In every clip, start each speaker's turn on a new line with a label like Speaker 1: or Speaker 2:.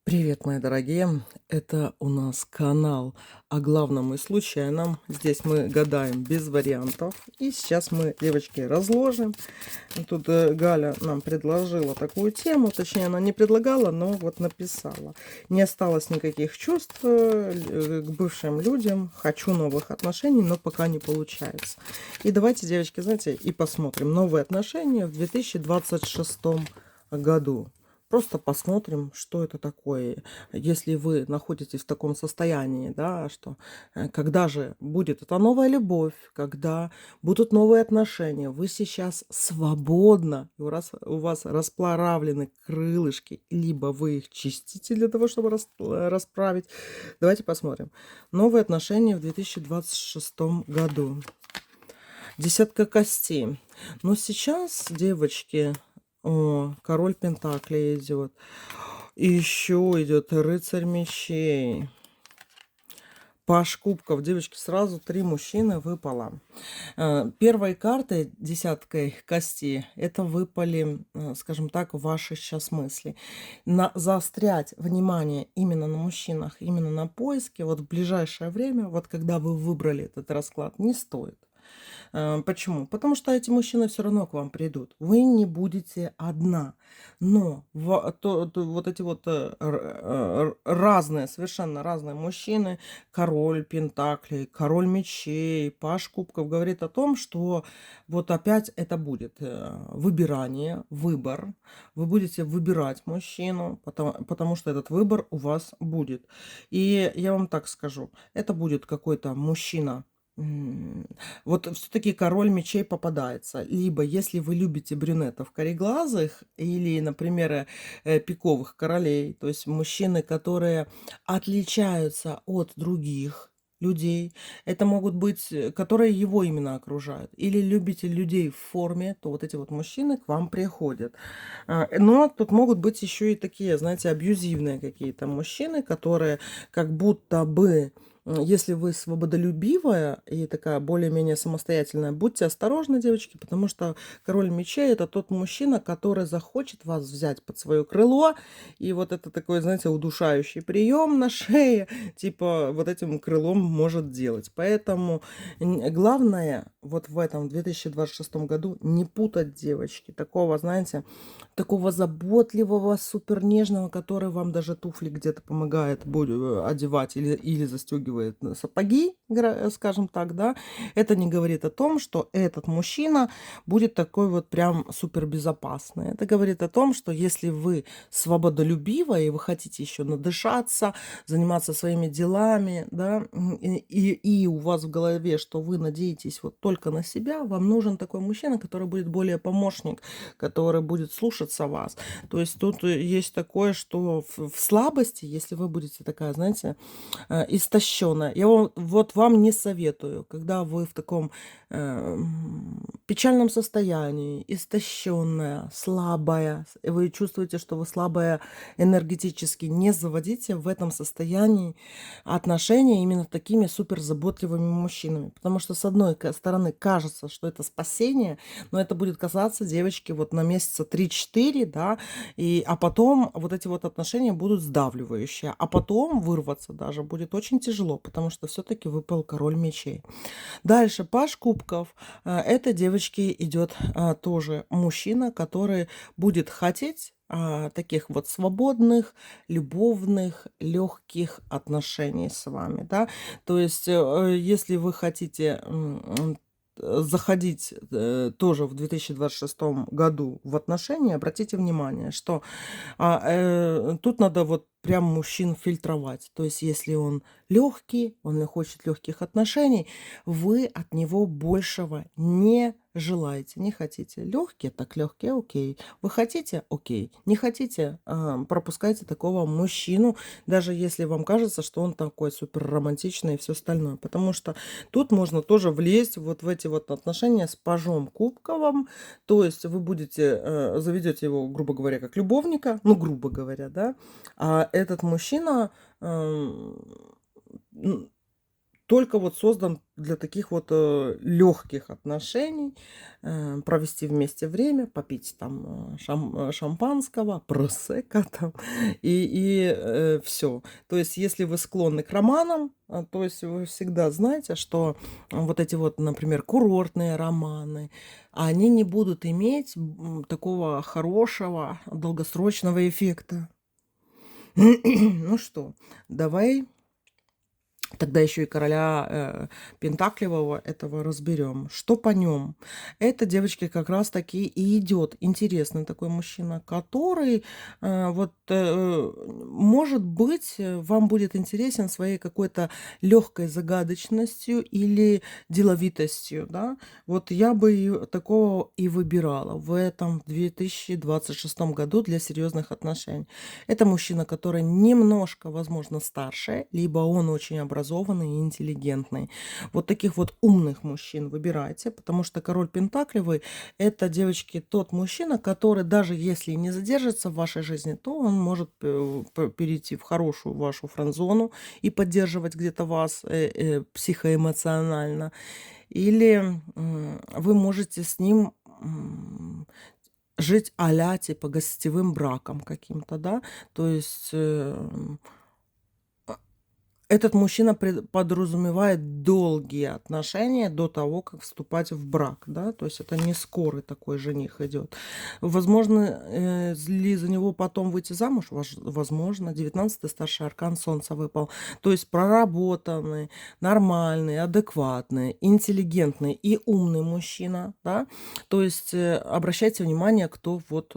Speaker 1: Привет, мои дорогие! Это у нас канал о главном и случайном. Здесь мы гадаем без вариантов. И сейчас мы, девочки, разложим. Тут Галя нам предложила такую тему. Точнее, она не предлагала, но вот написала. Не осталось никаких чувств к бывшим людям. Хочу новых отношений, но пока не получается. И давайте, девочки, знаете, и посмотрим новые отношения в 2026 году. Просто посмотрим, что это такое. Если вы находитесь в таком состоянии, да, что когда же будет эта новая любовь, когда будут новые отношения, вы сейчас свободно, и у вас расправлены крылышки, либо вы их чистите для того, чтобы расправить. Давайте посмотрим. Новые отношения в 2026 году. Десятка костей. Но сейчас, девочки, король Пентаклей идет. И еще идет рыцарь мечей. Паж кубков. Девочки, сразу 3 мужчины выпало. Первой картой, десяткой кости, это выпали, скажем так, ваши сейчас мысли. Заострять внимание именно на мужчинах, именно на поиске, вот в ближайшее время, вот когда вы выбрали этот расклад, не стоит. Почему? Потому что эти мужчины все равно к вам придут. Вы не будете одна. Но вот эти вот разные, совершенно разные мужчины, король пентаклей, король мечей, паж кубков, говорит о том, что вот опять это будет выбирание, выбор. Вы будете выбирать мужчину, потому что этот выбор у вас будет. И я вам так скажу, это будет какой-то мужчина. Вот все-таки король мечей попадается. Либо если вы любите брюнетов кореглазых или, например, пиковых королей, то есть мужчины, которые отличаются от других людей, это могут быть, которые его именно окружают. Или любите людей в форме, то вот эти вот мужчины к вам приходят. Но тут могут быть еще и такие, знаете, абьюзивные какие-то мужчины, которые как будто бы если вы свободолюбивая и такая более-менее самостоятельная, будьте осторожны, девочки, потому что король мечей — это тот мужчина, который захочет вас взять под свое крыло, и вот это такой, знаете, удушающий прием на шее, типа вот этим крылом может делать. Поэтому главное вот в этом 2026 году не путать, девочки, такого, знаете, такого заботливого, супер нежного, который вам даже туфли где-то помогает одевать или застегивает сапоги, скажем так, да, это не говорит о том, что этот мужчина будет такой вот прям супер безопасный. Это говорит о том, что если вы свободолюбивая и вы хотите еще надышаться, заниматься своими делами, да, и у вас в голове, что вы надеетесь вот только на себя, вам нужен такой мужчина, который будет более помощник, который будет слушаться вас. То есть тут есть такое, что в слабости, если вы будете такая, знаете, истощенная, я вам не советую, когда вы в таком печальном состоянии, истощенная, слабая, вы чувствуете, что вы слабая энергетически, не заводите в этом состоянии отношения именно такими суперзаботливыми мужчинами. Потому что, с одной стороны, кажется, что это спасение, но это будет касаться девочки вот на месяца 3-4, да, а потом вот эти вот отношения будут сдавливающие, а потом вырваться даже будет очень тяжело, потому что все-таки выпал король мечей. Дальше паж кубков. Это, девочки, идет тоже мужчина, который будет хотеть таких вот свободных, любовных, легких отношений с вами, да. То есть, если вы хотите заходить тоже в 2026 году в отношения, обратите внимание, что тут надо вот прям мужчин фильтровать. То есть, если он легкий, он не хочет легких отношений, вы от него большего не желаете, не хотите. Легкие, так легкие, окей. Вы хотите, окей. Не хотите, пропускайте такого мужчину, даже если вам кажется, что он такой супер романтичный и все остальное. Потому что тут можно тоже влезть вот в эти вот отношения с пажом кубковым. То есть вы заведете его, грубо говоря, как любовника, ну, грубо говоря, да, а этот мужчина м, только вот создан для таких вот легких отношений, провести вместе время, попить там шампанского, просекко там, и все. То есть, если вы склонны к романам, то есть вы всегда знаете, что вот эти вот, например, курортные романы, они не будут иметь такого хорошего долгосрочного эффекта. Ну что, давай тогда еще и короля Пентакливого этого разберем. Что по нем? Это, девочки, как раз таки и идет интересный такой мужчина, который может быть, вам будет интересен своей какой-то легкой загадочностью или деловитостью, да? Вот я бы такого и выбирала в этом 2026 году для серьезных отношений. Это мужчина, который немножко, возможно, старше, либо он очень образованный и интеллигентный. Вот таких вот умных мужчин выбирайте, потому что король Пентакливый — это, девочки, тот мужчина, который даже если не задержится в вашей жизни, то он может перейти в хорошую вашу френдзону и поддерживать где-то вас психоэмоционально. Или вы можете с ним жить а-ля типа гостевым браком каким-то, да, то есть этот мужчина подразумевает долгие отношения до того, как вступать в брак, да, то есть это не скорый такой жених идет. Возможно ли за него потом выйти замуж? Возможно. 19-й старший аркан Солнца выпал. То есть проработанный, нормальный, адекватный, интеллигентный и умный мужчина, да. То есть обращайте внимание, кто вот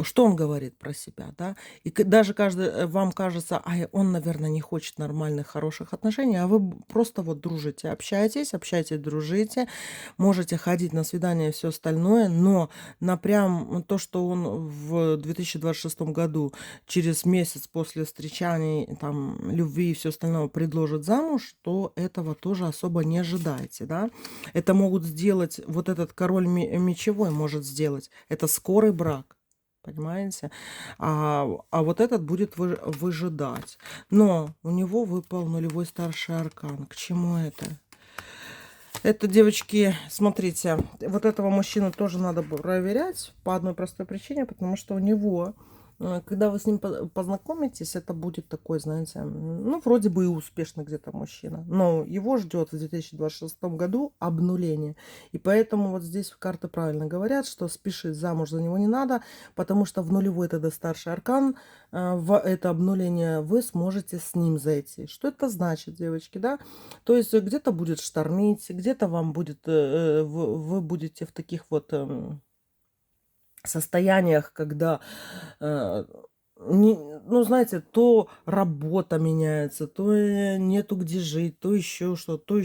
Speaker 1: что он говорит про себя, да, и даже каждый, вам кажется, он, наверное, не хочет нормальных, хороших отношений, а вы просто вот дружите, общаетесь, дружите, можете ходить на свидания и все остальное, но напрям то, что он в 2026 году через месяц после встречаний, там, любви и все остальное предложит замуж, то этого тоже особо не ожидайте, да. Это могут сделать, вот этот король мечевой может сделать, это скорый брак. Понимаете? А вот этот будет выжидать. Но у него выпал нулевой старший аркан. К чему это? Это, девочки, смотрите, вот этого мужчину тоже надо проверять по одной простой причине, потому что у него, когда вы с ним познакомитесь, это будет такой, знаете, ну, вроде бы и успешный где-то мужчина, но его ждет в 2026 году обнуление. И поэтому вот здесь карты правильно говорят, что спешить замуж за него не надо, потому что в нулевой тогда старший аркан, в это обнуление вы сможете с ним зайти. Что это значит, девочки, да? То есть где-то будет штормить, где-то вам будет, вы будете в таких вот состояниях, когда, ну, знаете, то работа меняется, то нету где жить, то еще что-то,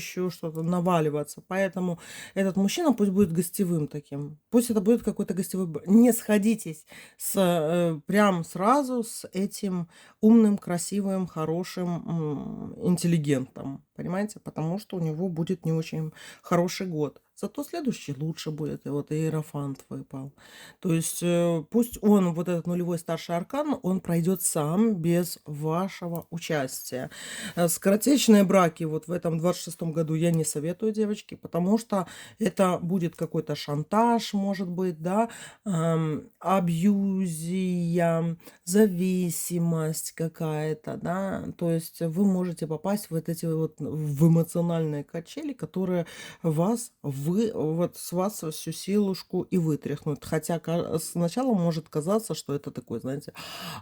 Speaker 1: наваливаться. Поэтому этот мужчина пусть будет гостевым таким. Пусть это будет какой-то гостевой. Не сходитесь прям сразу с этим умным, красивым, хорошим, интеллигентом. Понимаете? Потому что у него будет не очень хороший год. Зато следующий лучше будет. И вот Иерофант выпал. То есть пусть он, вот этот нулевой старший аркан, он пройдет сам, без вашего участия. Скоротечные браки вот в этом 26-м году я не советую, девочки, потому что это будет какой-то шантаж, может быть, да, абьюзия, зависимость какая-то, да, то есть вы можете попасть в вот эти вот в эмоциональные качели, которые вас, вот с вас всю силушку и вытряхнут. Хотя сначала может казаться, что это такой, знаете,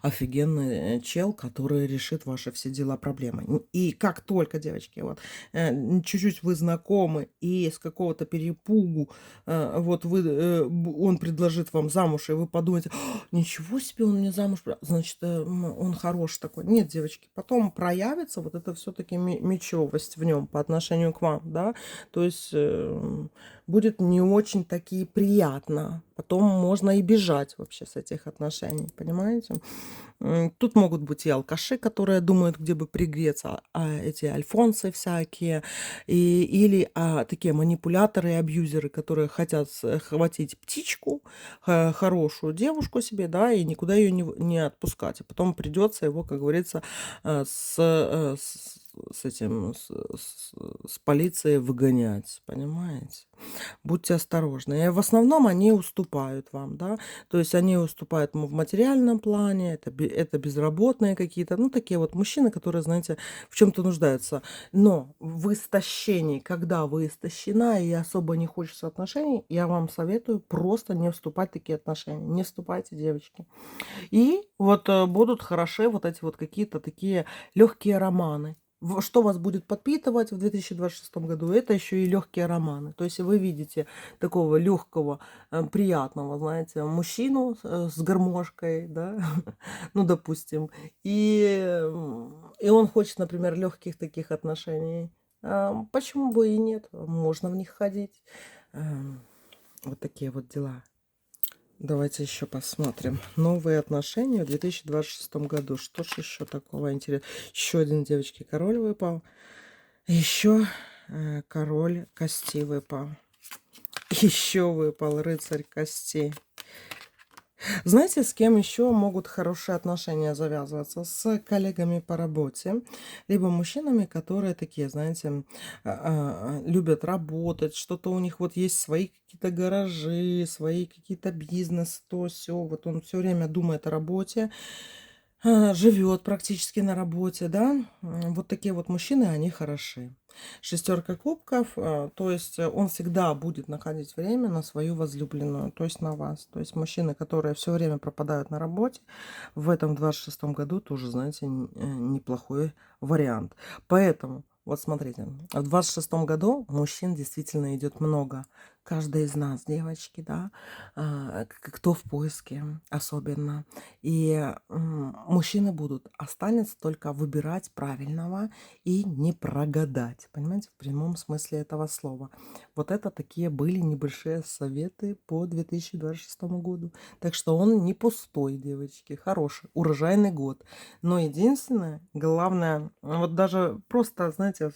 Speaker 1: офигенный чел, который решит ваши все дела, проблемы. И как только, девочки, вот чуть-чуть вы знакомы и с какого-то перепугу вот он предложит вам замуж, и вы подумаете: ничего себе, он мне замуж, значит, он хорош такой. Нет, девочки, потом проявится вот это все-таки мечевость в нем по отношению к вам, да, то есть будет не очень таки приятно. потом можно и бежать вообще с этих отношений, понимаете? Тут могут быть и алкаши, которые думают, где бы пригреться, эти альфонсы всякие, или такие манипуляторы и абьюзеры, которые хотят схватить птичку, хорошую девушку себе, да, и никуда ее не отпускать. А потом придется его, как говорится, с этим, с полицией выгонять, понимаете? Будьте осторожны. И в основном они уступают вам, да. То есть они уступают в материальном плане, это безработные какие-то, ну, такие вот мужчины, которые, знаете, в чем-то нуждаются. Но в истощении, когда вы истощена и особо не хочется отношений, я вам советую просто не вступать в такие отношения. Не вступайте, девочки. И вот будут хороши вот эти вот какие-то такие легкие романы. Что вас будет подпитывать в 2026 году, это еще и легкие романы. То есть вы видите такого легкого, приятного, знаете, мужчину с гармошкой, да, ну, допустим, и он хочет, например, легких таких отношений. Почему бы и нет? Можно в них ходить. Вот такие вот дела. Давайте еще посмотрим. Новые отношения в 2026 году. Что ж еще такого интересного? Еще один, девочки, король выпал. Еще король костей выпал. Еще выпал рыцарь костей. Знаете, с кем еще могут хорошие отношения завязываться? С коллегами по работе, либо мужчинами, которые такие, знаете, любят работать, что-то у них вот есть свои какие-то гаражи, свои какие-то бизнес, то все. Вот он все время думает о работе, живет практически на работе, да. Вот такие вот мужчины, они хороши. Шестерка кубков, то есть он всегда будет находить время на свою возлюбленную, то есть на вас. То есть мужчины, которые все время пропадают на работе, в этом 26 году тоже, знаете, неплохой вариант. Поэтому, вот смотрите, в 26 году мужчин действительно идет много. Каждая из нас, девочки, да, кто в поиске особенно. И мужчины будут, останется только выбирать правильного и не прогадать. Понимаете, в прямом смысле этого слова. Вот это такие были небольшие советы по 2026 году. Так что он не пустой, девочки, хороший, урожайный год. Но единственное, главное, вот даже просто, знаете,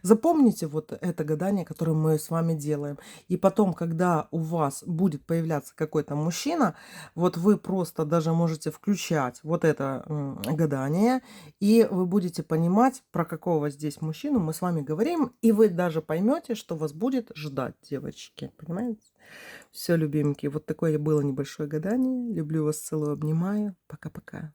Speaker 1: запомните вот это гадание, которое мы с вами делаем. И потом, когда у вас будет появляться какой-то мужчина, вот вы просто даже можете включать вот это гадание, и вы будете понимать, про какого здесь мужчину мы с вами говорим, и вы даже поймете, что вас будет ждать, девочки. Понимаете? Все, любименькие, вот такое было небольшое гадание. Люблю вас, целую, обнимаю. Пока-пока.